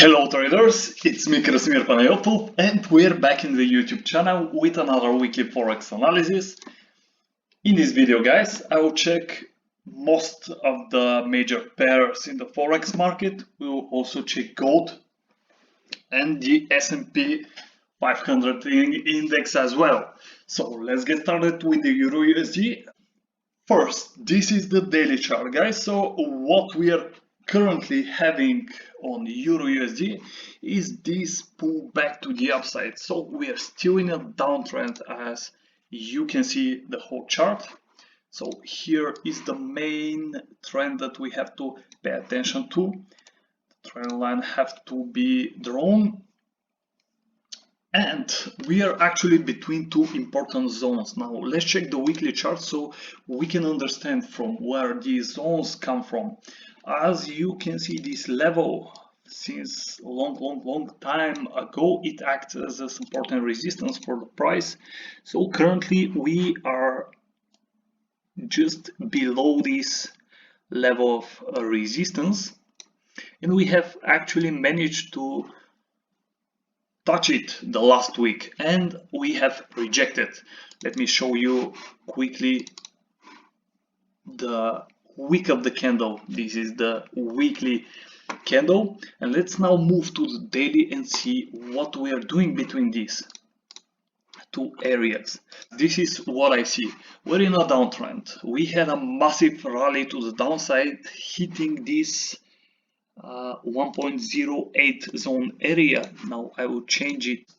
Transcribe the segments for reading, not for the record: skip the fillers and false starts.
Hello traders, it's me Krasimir Panayotov and we're back in the YouTube channel with another weekly Forex analysis. In this video guys, I will check most of the major pairs in the Forex market. We will also check gold and the S&P 500 index as well. So let's get started with the Euro USD. First, this is the daily chart guys. So what we are currently having on Euro USD is this pull back to the upside. So we are still in a downtrend, as you can see the whole chart. So here is the main trend that we have to pay attention to. The trend line have to be drawn, and we are actually between two important zones. Now let's check the weekly chart so we can understand from where these zones come from. As you can see, this level since long time ago, it acts as an important resistance for the price. So currently we are just below this level of resistance, and we have actually managed to touch it the last week and we have rejected. Let me show you quickly the wick of the candle. This is the weekly candle, and let's now move to the daily and see what we are doing between these two areas. This is what I see. We're in a downtrend. We had a massive rally to the downside, hitting this 1.08 zone area. Now I will change it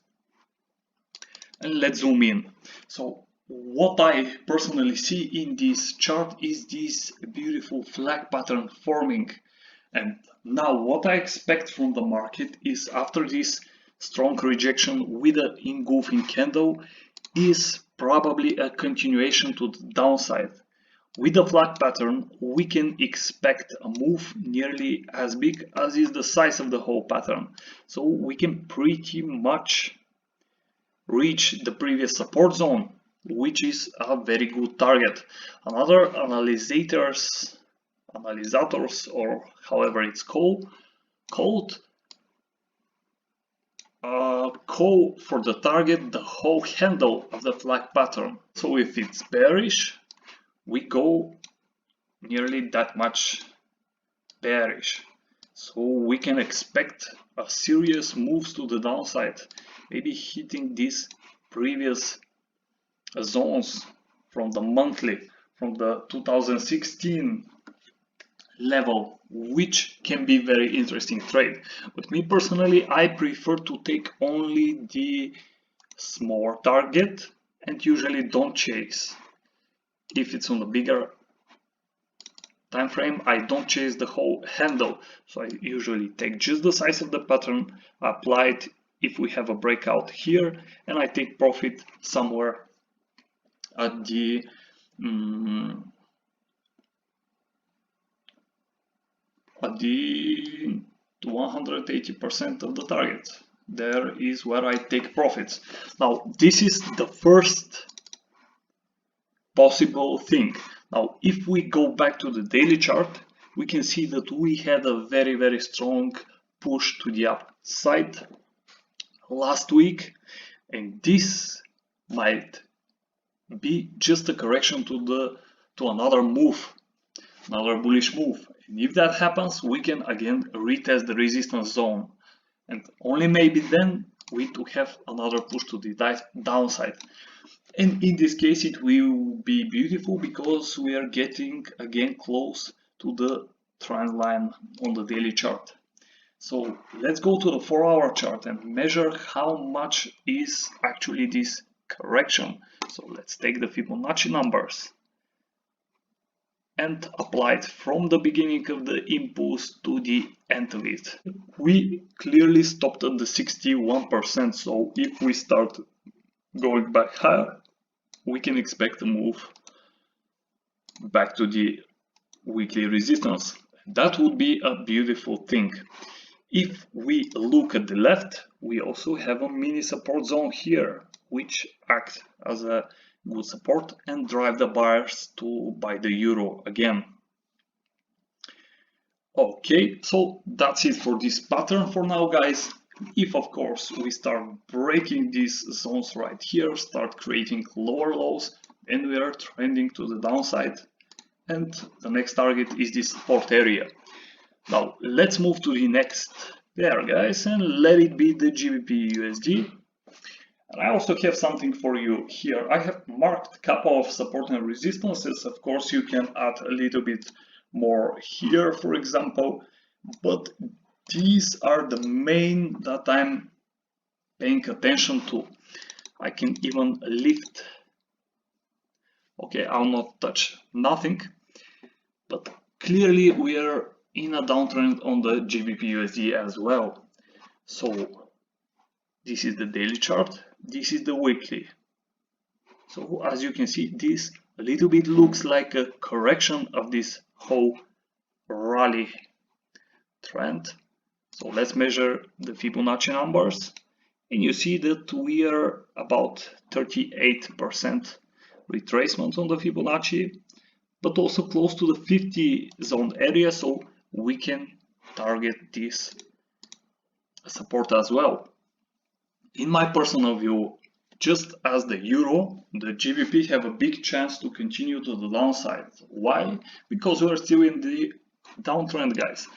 and let's zoom in. So what I personally see in this chart is this beautiful flag pattern forming, and now what I expect from the market is, after this strong rejection with an engulfing candle, is probably a continuation to the downside. With the flag pattern, we can expect a move nearly as big as is the size of the whole pattern. So we can pretty much reach the previous support zone, which is a very good target. Another analyzators or however it's called call for the target the whole handle of the flag pattern. So if it's bearish, we go nearly that much bearish. So we can expect a serious moves to the downside, maybe hitting these previous zones from the monthly, from the 2016 level, which can be very interesting trade. But me personally, I prefer to take only the smaller target and usually don't chase. If it's on a bigger time frame, I don't chase the whole handle. So I usually take just the size of the pattern, apply it if we have a breakout here, and I take profit somewhere at the 180% of the target. There is where I take profits. Now this is the first possible thing. Now if we go back to the daily chart, we can see that we had a very strong push to the upside last week, and this might be just a correction to another move, another bullish move. And if that happens, we can again retest the resistance zone, and only maybe then we to have another push to the downside. And in this case it will be beautiful because we are getting again close to the trend line on the daily chart. So let's go to the 4-hour chart and measure how much is actually this correction. So let's take the Fibonacci numbers and apply it from the beginning of the impulse to the end of it. We clearly stopped at the 61%, so if we start going back higher, we can expect a move back to the weekly resistance. That would be a beautiful thing. If we look at the left, we also have a mini support zone here, which acts as a good support and drive the buyers to buy the euro again. Okay, so that's it for this pattern for now, guys. If of course we start breaking these zones right here, start creating lower lows, then we are trending to the downside, and the next target is this support area. Now let's move to the next pair, guys, and let it be the GBP USD. And I also have something for you here. I have marked a couple of support and resistances. Of course, you can add a little bit more here, for example, but these are the main that I'm paying attention to. I can even lift. Okay, I'll not touch nothing, but clearly we are in a downtrend on the GBP USD as well. So this is the daily chart, this is the weekly. So as you can see, this a little bit looks like a correction of this whole rally trend. So let's measure the Fibonacci numbers, and you see that we are about 38% retracement on the Fibonacci, but also close to the 50 zone area, so we can target this support as well. In my personal view, just as the euro, the GBP have a big chance to continue to the downside. Why? Because we are still in the downtrend, guys.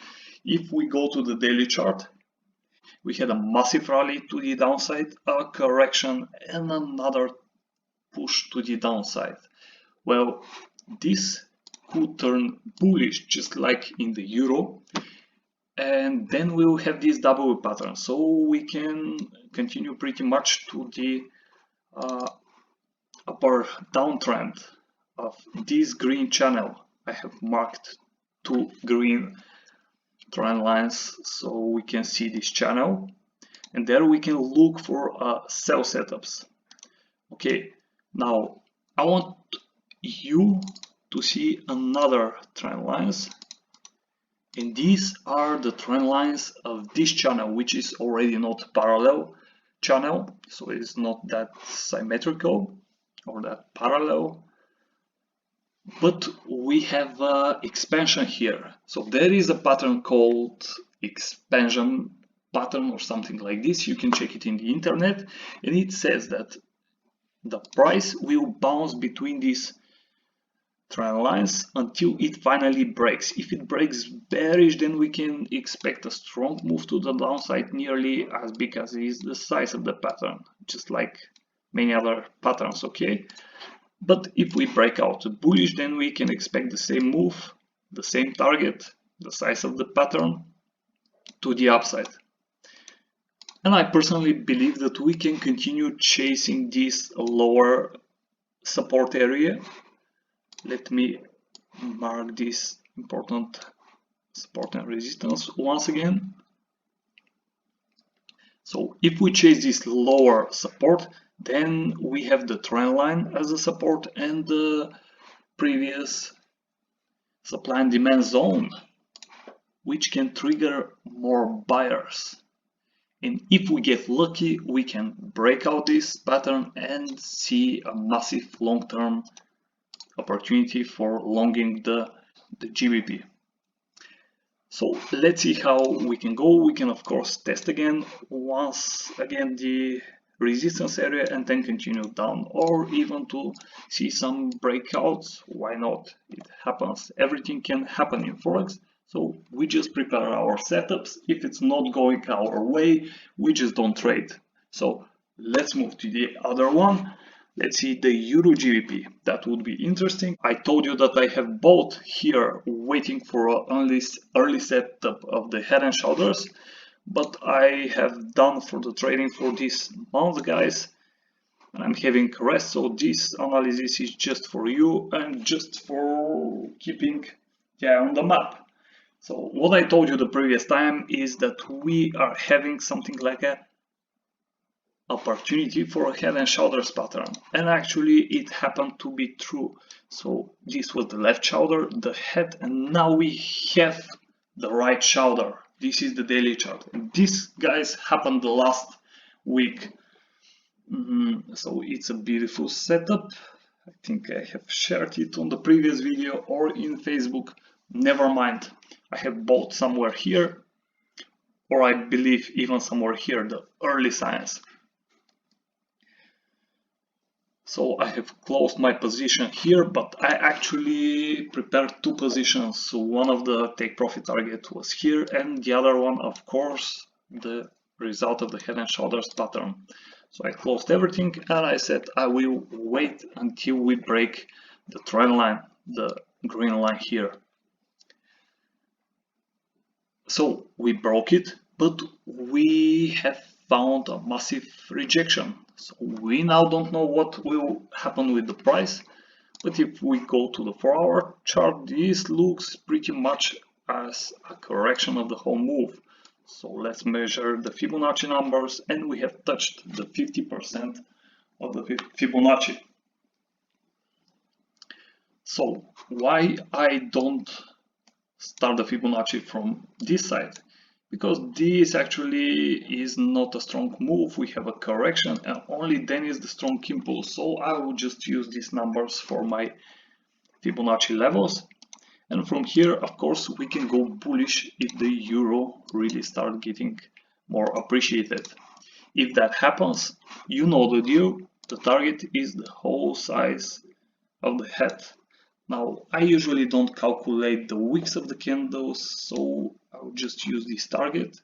If we go to the daily chart, we had a massive rally to the downside, a correction, and another push to the downside. Well, this could turn bullish just like in the euro, and then we will have this W pattern, so we can continue pretty much to the upper downtrend of this green channel. I have marked 2 green trend lines so we can see this channel, and there we can look for sell setups. Okay, now I want you to see another trend lines, and these are the trend lines of this channel, which is already not parallel channel, so it's not that symmetrical or that parallel, but we have expansion here. So there is a pattern called expansion pattern or something like this. You can check it in the internet, and it says that the price will bounce between these trend lines until it finally breaks. If it breaks bearish, then we can expect a strong move to the downside, nearly as big as is the size of the pattern, just like many other patterns. Okay, but if we break out bullish, then we can expect the same move, the same target, the size of the pattern to the upside. And I personally believe that we can continue chasing this lower support area. Let me mark this important support and resistance once again. So if we chase this lower support, then we have the trend line as a support and the previous supply and demand zone, which can trigger more buyers. And if we get lucky, we can break out this pattern and see a massive long-term opportunity for longing the GBP. So let's see how we can go. We can of course test again once again the resistance area and then continue down, or even to see some breakouts. Why not? It happens. Everything can happen in Forex. So we just prepare our setups. If it's not going our way, we just don't trade. So let's move to the other one. Let's see the Euro GBP. That would be interesting. I told you that I have both here waiting for an early setup of the head and shoulders, but I have done for the trading for this month, guys, and I'm having rest. So this analysis is just for you and just for keeping on the map. So what I told you the previous time is that we are having something like a opportunity for a head and shoulders pattern, and actually it happened to be true. So this was the left shoulder, the head, and now we have the right shoulder. This is the daily chart, and this, guys, happened the last week. So it's a beautiful setup. I think I have shared it on the previous video or in Facebook, never mind, I have bought somewhere here, or I believe even somewhere here, the early signs. So I have closed my position here, but I actually prepared two positions. So one of the take profit target was here, and the other one, of course, the result of the head and shoulders pattern. So I closed everything and I said I will wait until we break the trend line, the green line here. So we broke it, but we have found a massive rejection. So we now don't know what will happen with the price, but if we go to the 4-hour chart, this looks pretty much as a correction of the whole move. So let's measure the Fibonacci numbers, and we have touched the 50% of the Fibonacci. So why I don't start the Fibonacci from this side? Because this actually is not a strong move. We have a correction and only then is the strong impulse. So I will just use these numbers for my Fibonacci levels. And from here, of course, we can go bullish if the euro really starts getting more appreciated. If that happens, you know the deal. The target is the whole size of the head. Now, I usually don't calculate the wicks of the candles, so I'll just use this target.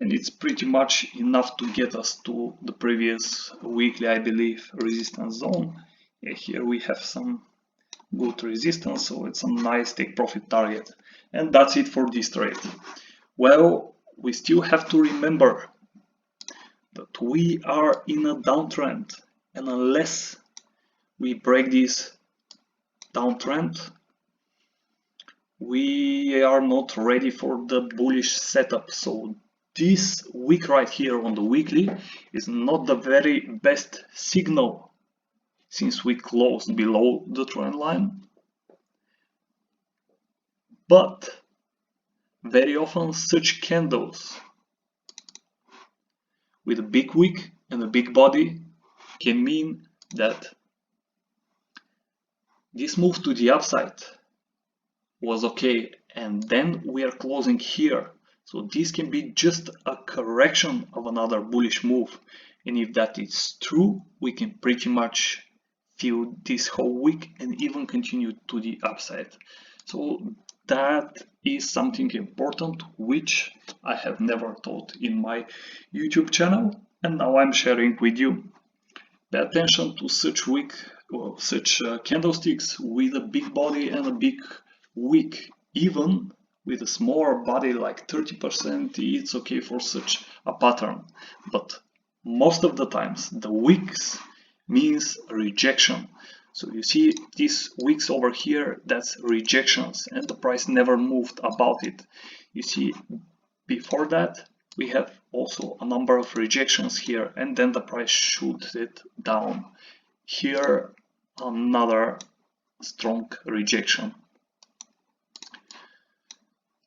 And it's pretty much enough to get us to the previous weekly, I believe, resistance zone. Yeah, here we have some good resistance, so it's a nice take profit target. And that's it for this trade. Well, we still have to remember that we are in a downtrend, and unless we break this downtrend, we are not ready for the bullish setup. So this wick right here on the weekly is not the very best signal, since we closed below the trend line. But very often such candles with a big wick and a big body can mean that this move to the upside was okay, and then we are closing here. So this can be just a correction of another bullish move. And if that is true, we can pretty much fill this whole wick and even continue to the upside. So that is something important which I have never taught in my YouTube channel, and now I'm sharing with you. Pay attention to such wick, or such candlesticks with a big body and a big wick. Even with a smaller body like 30%, it's okay for such a pattern. But most of the times the wicks means rejection. So you see these wicks over here, that's rejections, and the price never moved about it. You see before that we have also a number of rejections here, and then the price shoots it down. Here another strong rejection.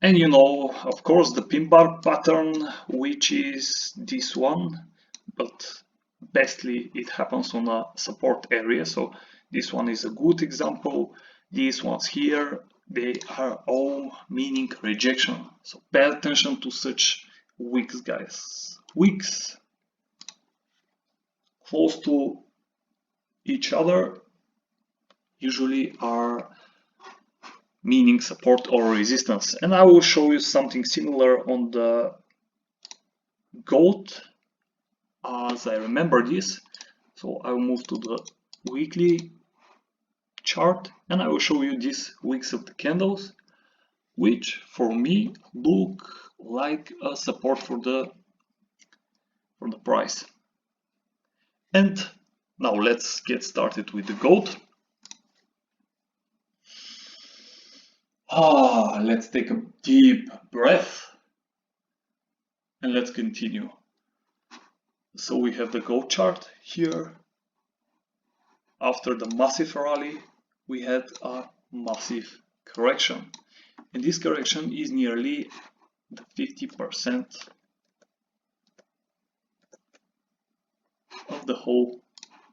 And you know, of course, the pin bar pattern, which is this one, but bestly it happens on a support area. So this one is a good example. These ones here, they are all meaning rejection. So pay attention to such wicks, guys. Wicks close to each other usually are meaning support or resistance. And I will show you something similar on the gold as I remember this. So I will move to the weekly chart and I will show you these wicks of the candles, which for me look like a support for the price. And now let's get started with the gold. Let's take a deep breath and let's continue. So we have the gold chart here. After the massive rally, we had a massive correction. And this correction is nearly the 50% of the whole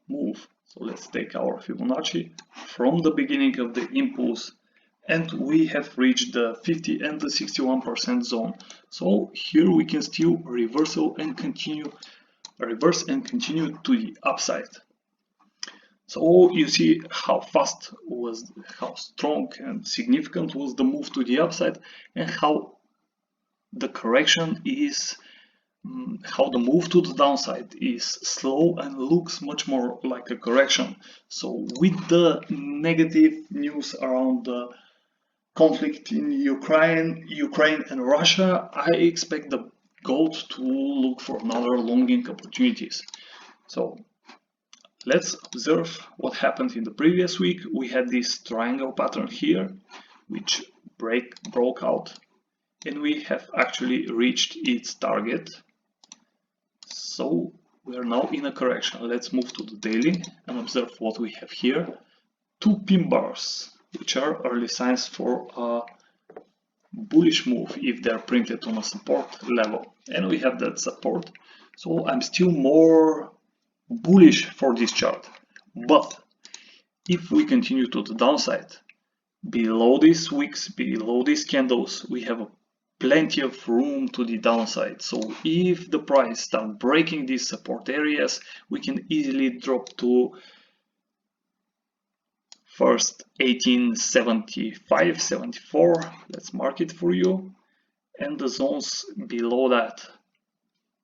move. So let's take our Fibonacci from the beginning of the impulse and we have reached the 50 and the 61% zone. So here we can still reverse and continue to the upside. So you see how strong and significant was the move to the upside, and how the correction is, how the move to the downside is slow and looks much more like a correction. So with the negative news around the conflict in Ukraine and Russia, I expect the gold to look for another longing opportunities. So let's observe what happened in the previous week. We had this triangle pattern here, which broke out, and we have actually reached its target. So we are now in a correction. Let's move to the daily and observe what we have here. Two pin bars, which are early signs for a bullish move if they're printed on a support level. And we have that support. So I'm still more bullish for this chart. But if we continue to the downside, below these wicks, below these candles, we have plenty of room to the downside. So if the price starts breaking these support areas, we can easily drop to first 1875, 74. Let's mark it for you. And the zones below that,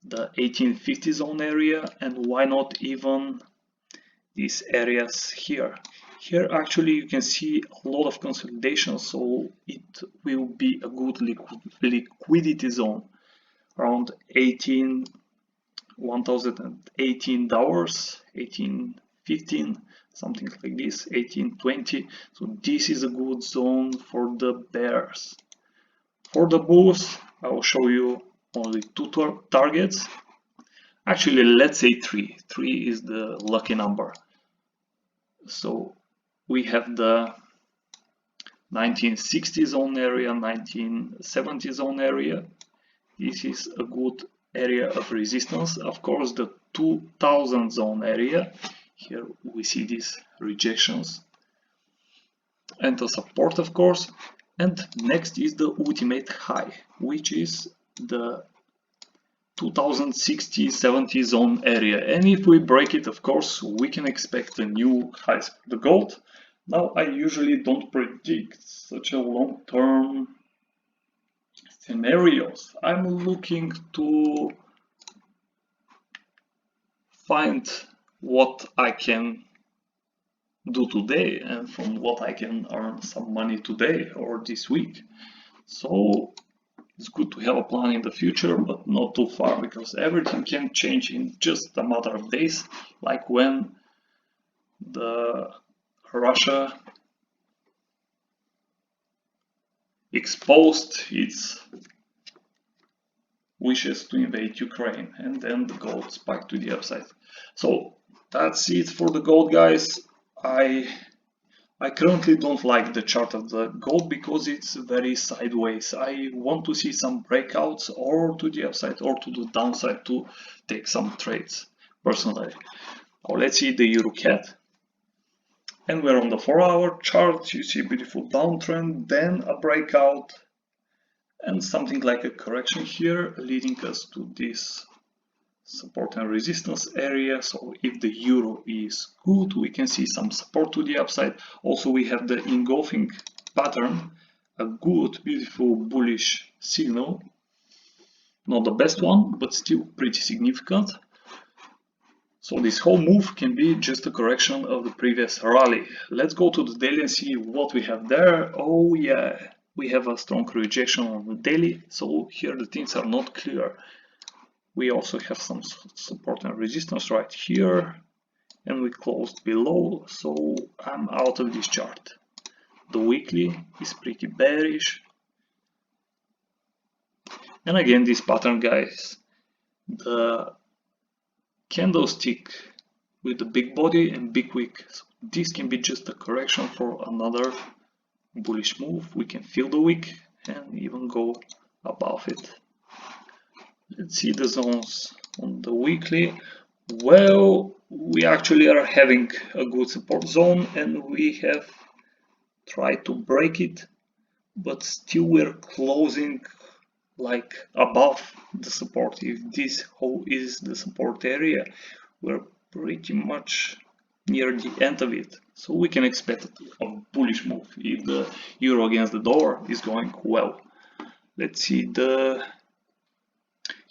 the 1850 zone area, and why not even these areas here. Here actually you can see a lot of consolidation, so it will be a good liquidity zone around $1018, 1815, something like this, 1820. So this is a good zone for the bears. For the bulls, I will show you only two targets. Actually, let's say three. Three is the lucky number. So we have the 1960 zone area, 1970 zone area. This is a good area of resistance. Of course, the 2000 zone area. Here we see these rejections. And the support, of course. And next is the ultimate high, which is the 2060-70 zone area, and if we break it, of course, we can expect a new highs for the gold. Now, I usually don't predict such a long-term scenarios. I'm looking to find what I can do today, and from what I can earn some money today or this week. So it's good to have a plan in the future, but not too far, because everything can change in just a matter of days, like when the Russia exposed its wishes to invade Ukraine, and then the gold spiked to the upside. So that's it for the gold, guys. I currently don't like the chart of the gold because it's very sideways. I want to see some breakouts or to the upside or to the downside to take some trades personally. Now let's see the Euro CAD. And we're on the 4-hour chart. You see a beautiful downtrend, then a breakout, and something like a correction here, leading us to this support and resistance area. So if the euro is good, we can see some support to the upside. Also, we have the engulfing pattern, a good, beautiful bullish signal. Not the best one, but still pretty significant. So this whole move can be just a correction of the previous rally. Let's go to the daily and see what we have there. Oh yeah, we have a strong rejection on the daily. So here the things are not clear. We also have some support and resistance right here, and we closed below, so I'm out of this chart. The weekly is pretty bearish. And again, this pattern, guys, the candlestick with the big body and big wick. So this can be just a correction for another bullish move. We can feel the wick and even go above it. Let's see the zones on the weekly. Well, we actually are having a good support zone, and we have tried to break it but still we're closing like above the support. If this hole is the support area, we're pretty much near the end of it, so we can expect a bullish move if the euro against the dollar is going well. Let's see the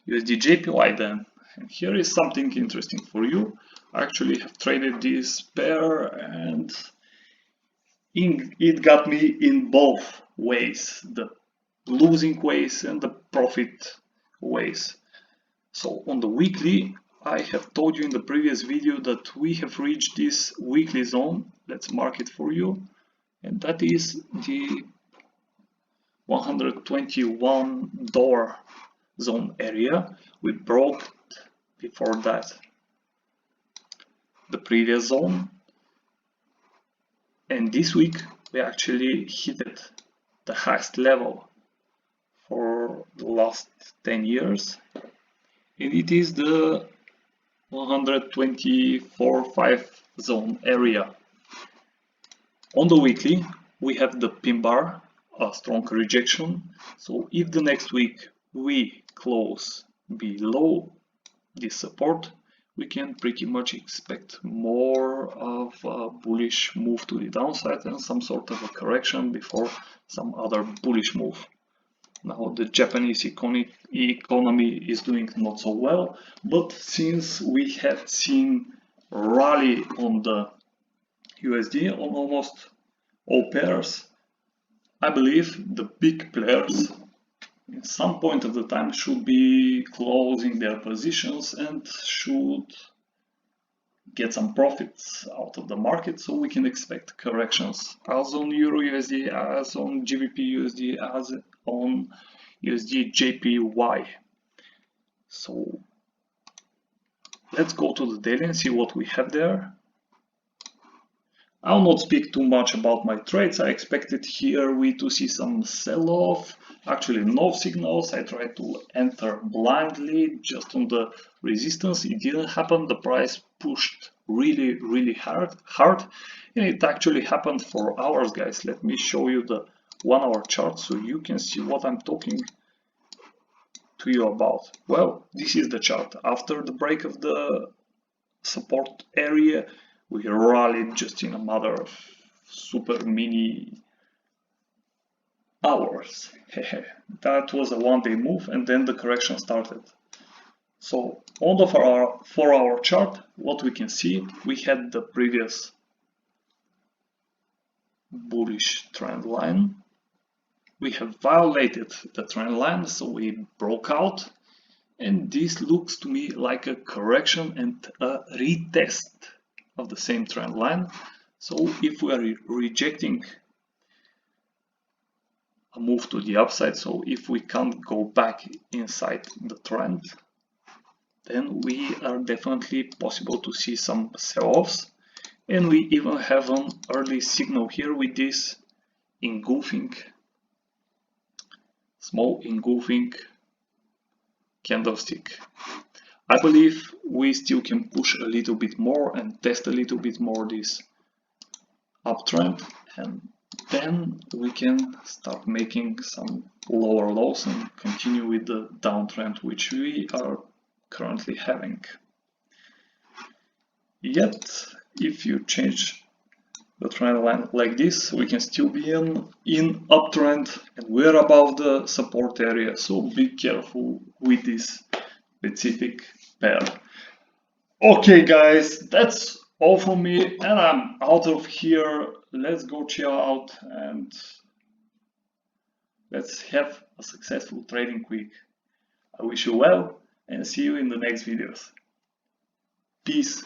USD JPY then, and here is something interesting for you. I actually have traded this pair and it got me in both ways, the losing ways and the profit ways. So on the weekly, I have told you in the previous video that we have reached this weekly zone. Let's mark it for you, and that is the $121 zone area. We broke before that the previous zone, and this week we actually hit the highest level for the last 10 years, and it is the 124.5 zone area. On the weekly, we have the pin bar, a strong rejection. So if the next week we close below this support, we can pretty much expect more of a bullish move to the downside and some sort of a correction before some other bullish move. Now the Japanese economy is doing not so well, but since we have seen rally on the USD on almost all pairs, I believe the big players at some point of the time should be closing their positions and should get some profits out of the market, so we can expect corrections as on Euro USD, as on GBP USD, as on USD JPY. So let's go to the daily and see what we have there. I'll not speak too much about my trades. I expected here we to see some sell-off. Actually no signals. I tried to enter blindly just on the resistance. It didn't happen. The price pushed really hard, and it actually happened for hours, guys. Let me show you the 1 hour chart so you can see what I'm talking to you about. Well, this is the chart. After the break of the support area, we rallied just in a matter of super mini hours. That was a 1-day move, and then the correction started. So on the 4-hour chart, what we can see, we had the previous bullish trend line. We have violated the trend line, so we broke out, and this looks to me like a correction and a retest of the same trend line. So if we are rejecting a move to the upside, so if we can't go back inside the trend, then we are definitely possible to see some sell-offs, and we even have an early signal here with this engulfing, small engulfing candlestick. I believe we still can push a little bit more and test a little bit more this uptrend, and then we can start making some lower lows and continue with the downtrend which we are currently having. Yet if you change the trend line like this, we can still be in uptrend and we're above the support area, so be careful with this specific pair. Okay guys, that's all from me and I'm out of here. Let's go chill out and let's have a successful trading week. I wish you well and see you in the next videos. Peace.